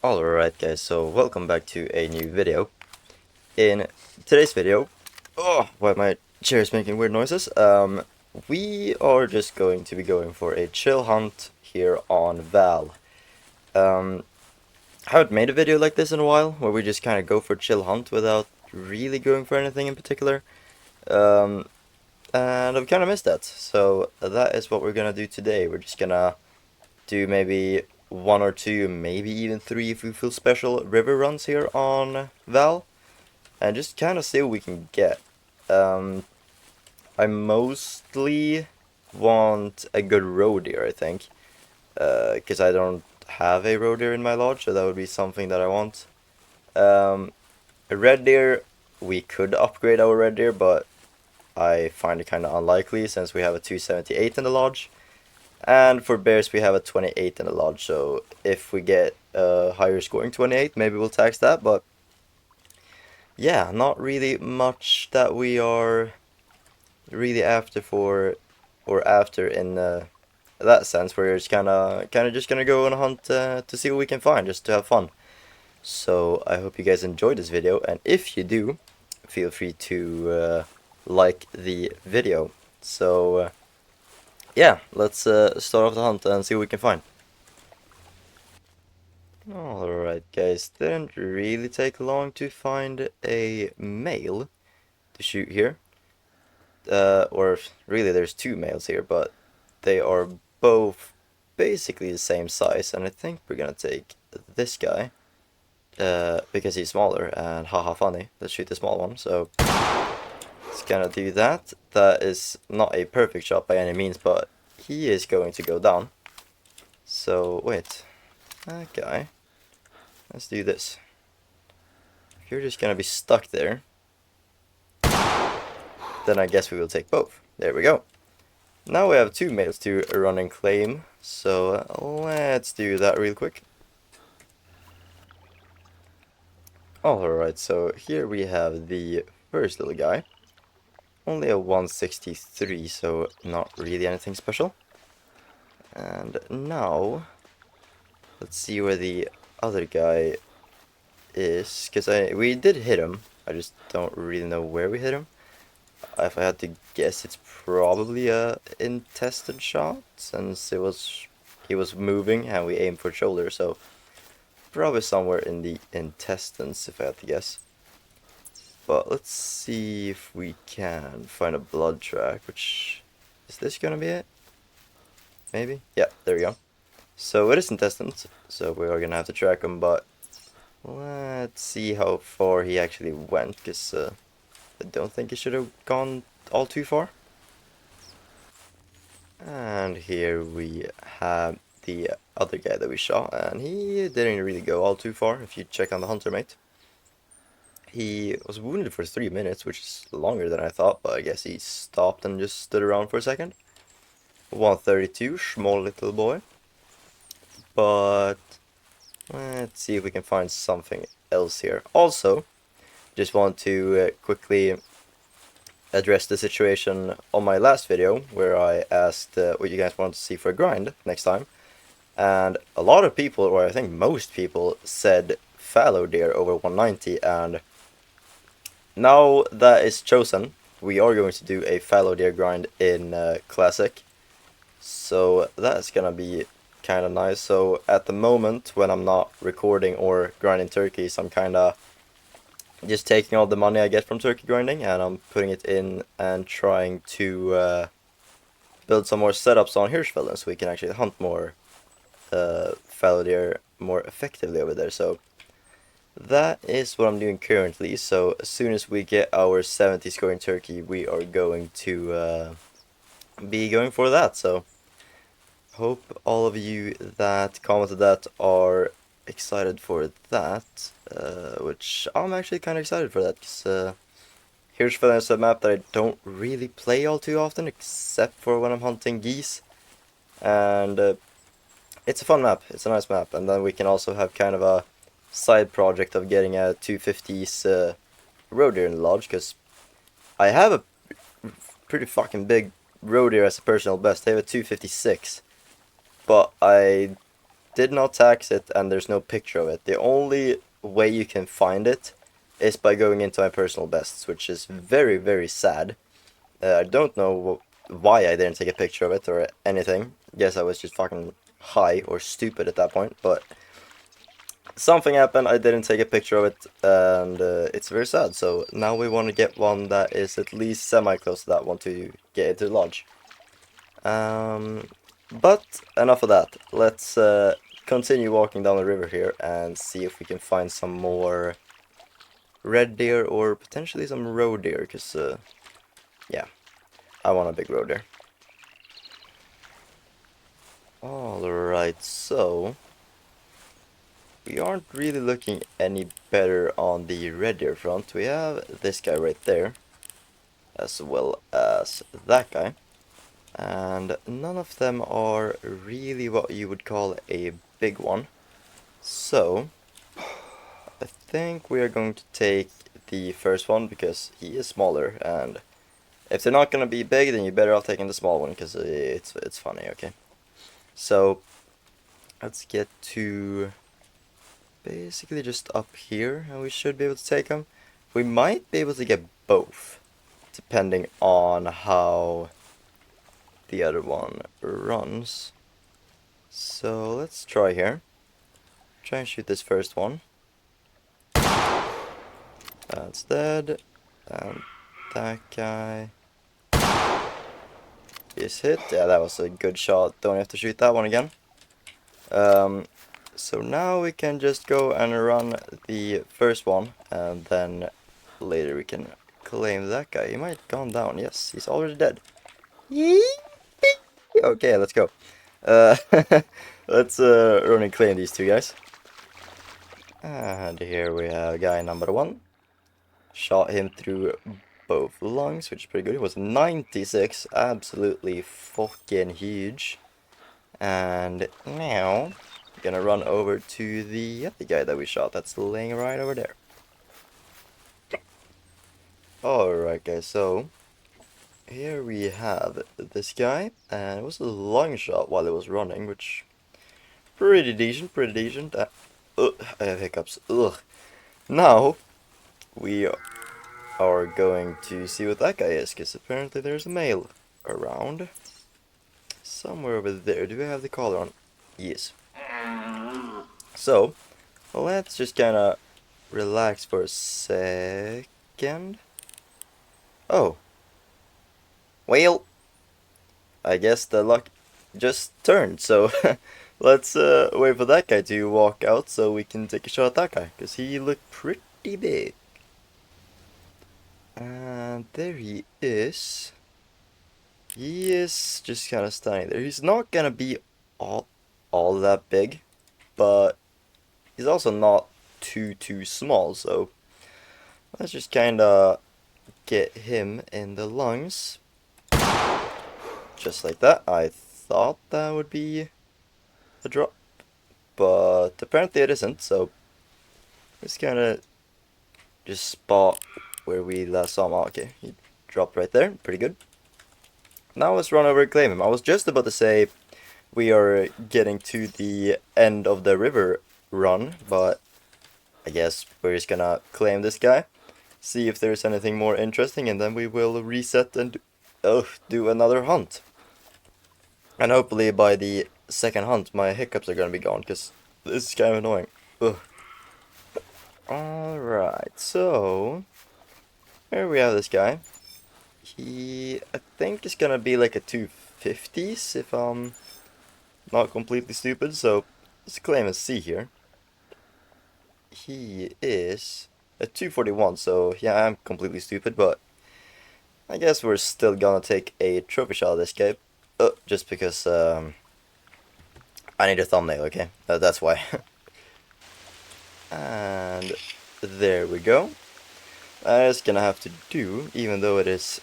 Alright guys, so welcome back to a new video. In today's video, oh, why my chair is making weird noises, we are just going to be going for a chill hunt here on Val. I haven't made a video like this in a while, where we just kind of go for a chill hunt without really going for anything in particular. Um, and I've kind of missed that, so that is what we're gonna do today. We're just gonna do maybe one or two, maybe even three if we feel special river runs here on Val, and just kind of see what we can get. I mostly want a good roe deer, I think, because I don't have a roe deer in my lodge, so that would be something that I want. A red deer, we could upgrade our red deer, but I find it kind of unlikely since we have a 278 in the lodge. And for bears, we have a 28 in the lodge, so if we get a higher scoring 28, maybe we'll tax that, but yeah, not really much that we are really after in that sense. We're just kind of just gonna go on a hunt to see what we can find, just to have fun. So I hope you guys enjoyed this video, and if you do, feel free to like the video. So yeah, let's start off the hunt and see what we can find. Alright guys, didn't really take long to find a male to shoot here. Or really there's two males here, but they are both basically the same size, and I think we're gonna take this guy because he's smaller, and haha funny, let's shoot the small one. So let's gonna do that. That is not a perfect shot by any means, but he is going to go down. So wait, that guy, let's do this. If you're just gonna be stuck there, then I guess we will take both. There we go. Now we have two males to run and claim, so let's do that real quick. Alright, so here we have the first little guy. Only a 163, so not really anything special. And now, let's see where the other guy is, because we did hit him. I just don't really know where we hit him. If I had to guess, it's probably a intestine shot, since he was moving and we aimed for shoulder, so probably somewhere in the intestines if I had to guess. But let's see if we can find a blood track, which is this gonna be it? Maybe? Yeah, there we go. So it is intestines, so we are gonna have to track him, but let's see how far he actually went, because I don't think he should have gone all too far. And here we have the other guy that we shot, and he didn't really go all too far if you check on the hunter mate. He was wounded for 3 minutes, which is longer than I thought, but I guess he stopped and just stood around for a second. 132, small little boy. But let's see if we can find something else here. Also, just want to quickly address the situation on my last video where I asked what you guys want to see for a grind next time, and a lot of people, or I think most people, said fallow deer over 190, and now that is chosen. We are going to do a fallow deer grind in Classic, so that's gonna be kind of nice. So at the moment, when I'm not recording or grinding turkeys, I'm kind of just taking all the money I get from turkey grinding and I'm putting it in and trying to build some more setups on Hirschfelden so we can actually hunt more fallow deer more effectively over there. So that is what I'm doing currently. So as soon as we get our 70 scoring turkey, we are going to be going for that. So hope all of you that commented that are excited for that, which I'm actually kind of excited for that, because Hirschfelden is a map that I don't really play all too often, except for when I'm hunting geese, and it's a fun map, it's a nice map, and then we can also have kind of a side project of getting a 250's roe deer in the lodge, because I have a pretty fucking big roe deer as a personal best. I have a 256, but I did not tax it, and there's no picture of it. The only way you can find it is by going into my personal bests, which is very, very sad. I don't know why I didn't take a picture of it or anything. Guess I was just fucking high or stupid at that point, but something happened, I didn't take a picture of it, and it's very sad. So now we want to get one that is at least semi-close to that one to get into the lodge. But enough of that. Let's continue walking down the river here and see if we can find some more red deer or potentially some roe deer, because yeah, I want a big roe deer. Alright, so we aren't really looking any better on the red deer front. We have this guy right there, as well as that guy. And none of them are really what you would call a big one. So, I think we are going to take the first one because he is smaller, and if they're not going to be big, then you're better off taking the small one because it's funny, okay? So, let's get to basically just up here, and we should be able to take them. We might be able to get both, depending on how the other one runs. So let's try here. Try and shoot this first one. That's dead. And that guy is hit. Yeah, that was a good shot. Don't have to shoot that one again. So now we can just go and run the first one, and then later we can claim that guy. He might have gone down. Yes, he's already dead. Okay, let's go. Let's run and claim these two guys. And here we have guy number one. Shot him through both lungs, which is pretty good. It was 96, absolutely fucking huge. And now we're gonna run over to the other guy that we shot. That's laying right over there. Alright guys, so here we have this guy, and it was a long shot while it was running, which pretty decent, pretty decent. I have hiccups. Ugh. Now we are going to see what that guy is, because apparently there's a male around somewhere over there. Do we have the collar on? Yes. So let's just kind of relax for a second. Oh. Well, I guess the luck just turned, so let's wait for that guy to walk out so we can take a shot at that guy, because he looked pretty big. And there he is. He is just kind of standing there. He's not gonna be all that big, but he's also not too small, so let's just kind of get him in the lungs. Just like that. I thought that would be a drop, but apparently it isn't, so let's kind of just spot where we last saw him. Oh, okay, he dropped right there. Pretty good. Now let's run over and claim him. I was just about to say we are getting to the end of the river run, but I guess we're just gonna claim this guy, see if there's anything more interesting, and then we will reset and do another hunt. And hopefully by the second hunt my hiccups are gonna be gone, because this is kind of annoying. Ugh. Alright, so here we have this guy. He, I think, is gonna be like a 250s if I'm not completely stupid, so let's claim a C here. He is a 241, so yeah, I'm completely stupid, but I guess we're still gonna take a trophy shot of this guy, just because I need a thumbnail, okay? That's why. And there we go. That is gonna have to do, even though it is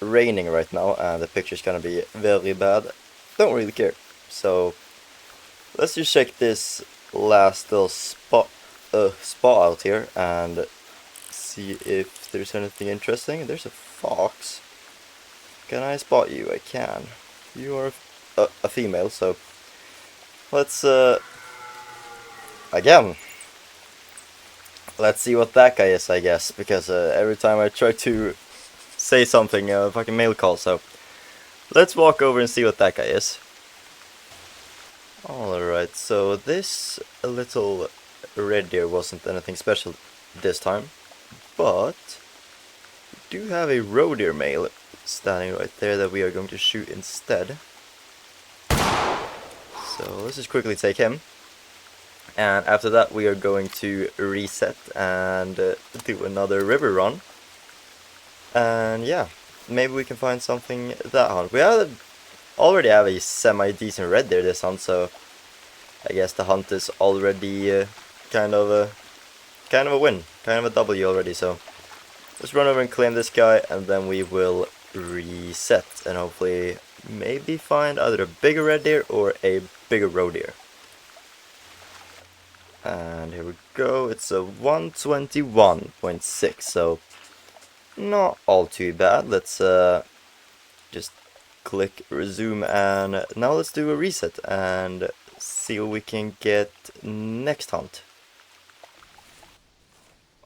raining right now and the picture's gonna be very bad. Don't really care. So let's just check this last little spot out here and see if there's anything interesting. There's a fox. Can I spot you? I can. You are a female, so let's again. Let's see what that guy is, I guess, because every time I try to say something, fucking mail call, so let's walk over and see what that guy is. Alright, so this little red deer wasn't anything special this time, but we do have a roe deer male standing right there that we are going to shoot instead. So let's just quickly take him. And after that we are going to reset and do another river run. And yeah, maybe we can find something that hunt. We already have a semi-decent red deer this hunt, so I guess the hunt is already kind of a win, kind of a W already. So let's run over and claim this guy, and then we will reset and hopefully maybe find either a bigger red deer or a bigger roe deer. And here we go, it's a 121.6, so not all too bad. Let's just click resume, and now let's do a reset and see what we can get next hunt.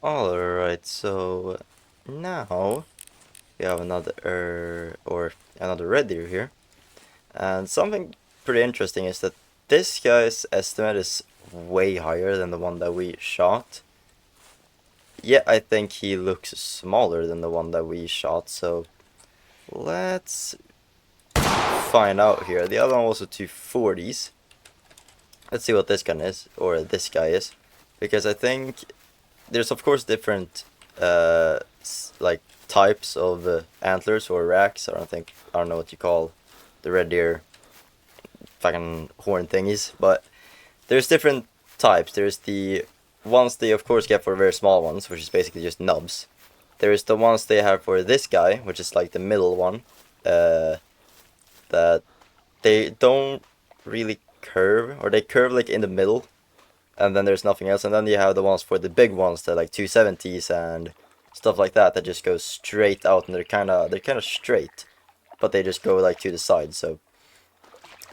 Alright, so now we have another red deer here, and something pretty interesting is that this guy's estimate is way higher than the one that we shot. Yeah, I think he looks smaller than the one that we shot, so let's find out here. The other one was a 240s. Let's see what this gun is, or this guy is, because I think there's of course different like types of antlers or racks. I don't know what you call the red deer fucking horn thingies, but there's different types. There's the ones they of course get for very small ones, which is basically just nubs. There's the ones they have for this guy, which is like the middle one, that they don't really curve, or they curve like in the middle, and then there's nothing else. And then you have the ones for the big ones, that like 270s and stuff like that, that just go straight out, and they're kind of straight, but they just go like to the side. So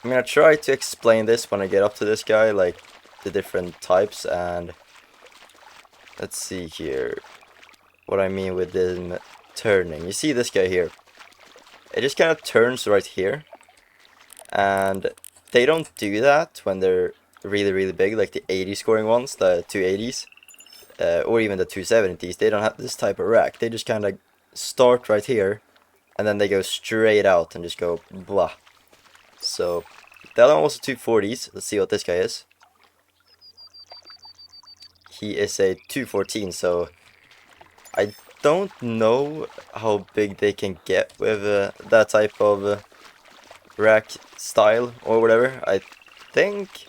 I'm gonna try to explain this when I get up to this guy, like the different types. And let's see here what I mean with them turning. You see this guy here, it just kind of turns right here, and they don't do that when they're really big, like the 80 scoring ones, the 280s, or even the 270s. They don't have this type of rack. They just kind of start right here, and then they go straight out and just go blah. So the other one was the 240s. Let's see what this guy is. He is a 214, so I don't know how big they can get with that type of rack style or whatever. I think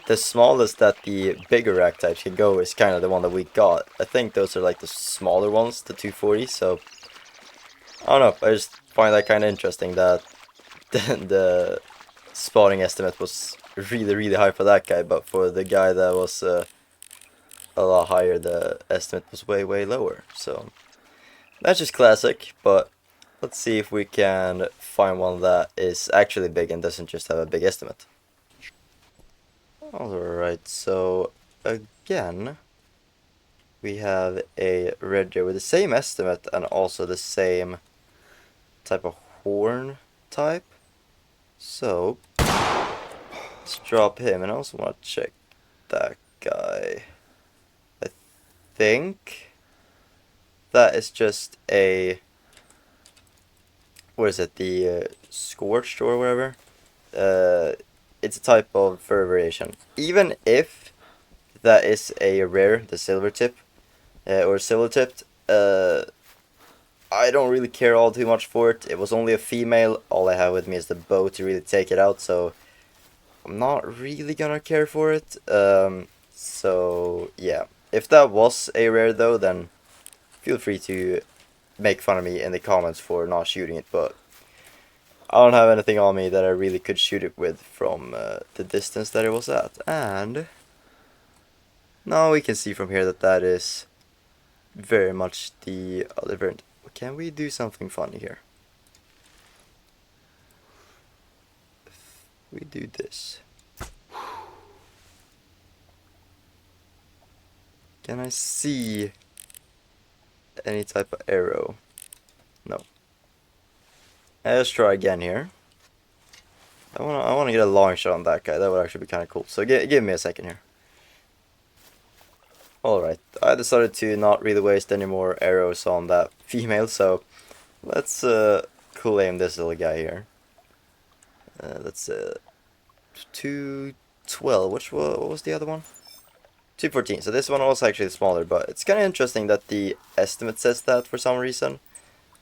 the smallest that the bigger rack types can go is kind of the one that we got. I think those are like the smaller ones, the 240. So I don't know, I just find that kind of interesting that the spawning estimate was really high for that guy, but for the guy that was a lot higher, the estimate was way lower. So that's just classic. But let's see if we can find one that is actually big and doesn't just have a big estimate. Alright, so again we have a red deer with the same estimate and also the same type of horn type. So let's drop him, and I also want to check that guy. I think that is just a, what is it, the scorched or whatever. It's a type of fur variation. Even if that is a rare, the silver tip, or silver tipped, I don't really care all too much for it. It was only a female. All I have with me is the bow to really take it out, so I'm not really gonna care for it. So yeah, if that was a rare though, then feel free to make fun of me in the comments for not shooting it, but I don't have anything on me that I really could shoot it with from the distance that it was at. And now we can see from here that that is very much the other variant. Can we do something funny here? If we do this. Can I see any type of arrow? No. Let's try again here. I wanna get a long shot on that guy. That would actually be kind of cool. So give me a second here. Alright, I decided to not really waste any more arrows on that female, so let's claim this little guy here. That's 212. What was the other one? 214. So this one was actually smaller, but it's kind of interesting that the estimate says that for some reason.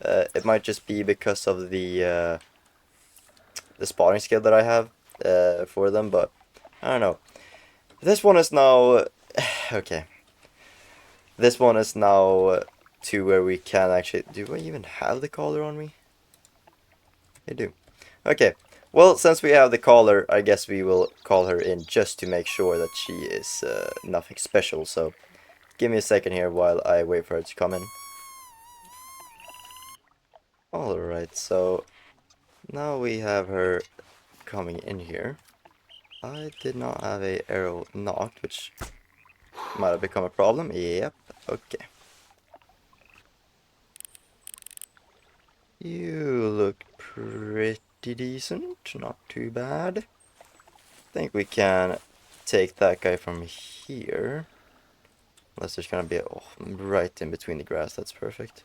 It might just be because of the spawning skill that I have for them, but I don't know. This one is now okay. This one is now to where we can actually... Do I even have the collar on me? I do. Okay. Well, since we have the collar, I guess we will call her in just to make sure that she is nothing special. So, give me a second here while I wait for her to come in. Alright, so now we have her coming in here. I did not have a arrow knocked, which might have become a problem. Yep, okay. You look pretty decent, not too bad. I think we can take that guy from here. Unless there's gonna be a, right in between the grass, that's perfect.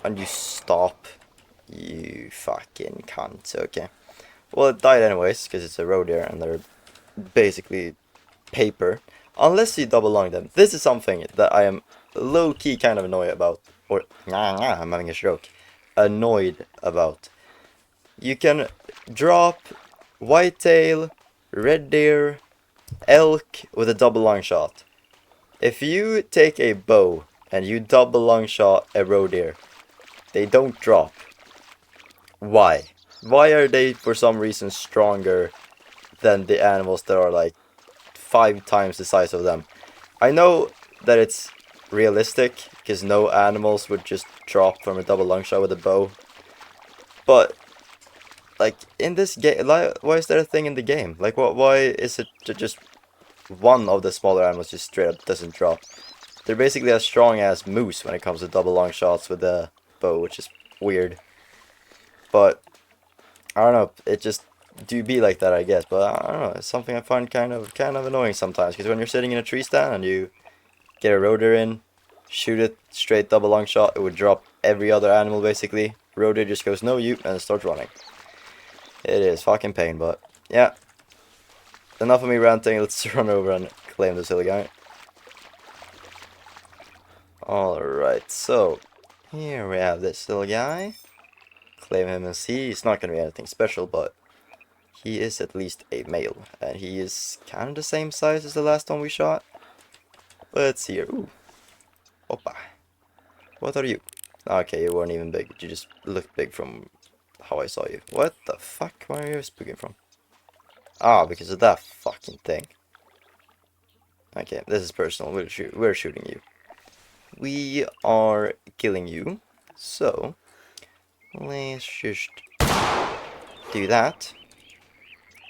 And you stop. You fucking cunt. Okay. Well, it died anyways, because it's a roe deer and they're basically paper. Unless you double lung them. This is something that I am low-key kind of annoyed about. Or, I'm having a stroke. Annoyed about. You can drop whitetail, red deer, elk with a double lung shot. If you take a bow and you double lung shot a roe deer, they don't drop. Why? Why are they for some reason stronger than the animals that are like 5 times the size of them? I know that it's realistic because no animals would just drop from a double lung shot with a bow. But like in this game, why is there a thing in the game? Like why is it just one of the smaller animals just straight up doesn't drop? They're basically as strong as moose when it comes to double long shots with a bow, which is weird. But I don't know, it just do be like that, I guess. But I don't know, it's something I find kind of annoying sometimes. Because when you're sitting in a tree stand and you get a roe deer in, shoot it straight double long shot, it would drop every other animal basically. Roe deer just goes no you and starts running. It is fucking pain, but yeah. Enough of me ranting, let's run over and claim this silly guy. Alright, so here we have this little guy. Claim him and see. He's not going to be anything special, but he is at least a male. And he is kind of the same size as the last one we shot. Let's see here. Ooh. Opa. What are you? Okay, you weren't even big. You just looked big from how I saw you. What the fuck? Where are you speaking from? Ah, because of that fucking thing. Okay, this is personal. We're shooting you. We are killing you. So let's just do that.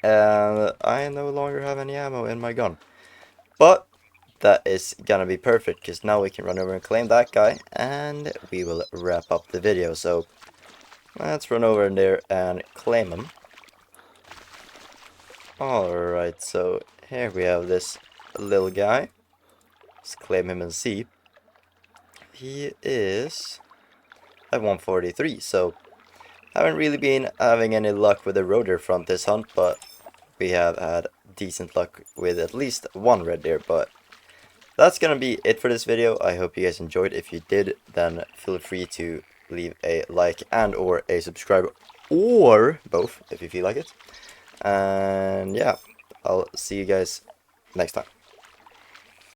And I no longer have any ammo in my gun. But that is gonna be perfect, because now we can run over and claim that guy, and we will wrap up the video. So let's run over in there and claim him. Alright, so here we have this little guy. Let's claim him and see. He is at 143, so haven't really been having any luck with the roe deer front this hunt, but we have had decent luck with at least one red deer. But that's gonna be it for this video. I hope you guys enjoyed. If you did, then feel free to leave a like and or a subscribe, or both if you feel like it. And yeah, I'll see you guys next time.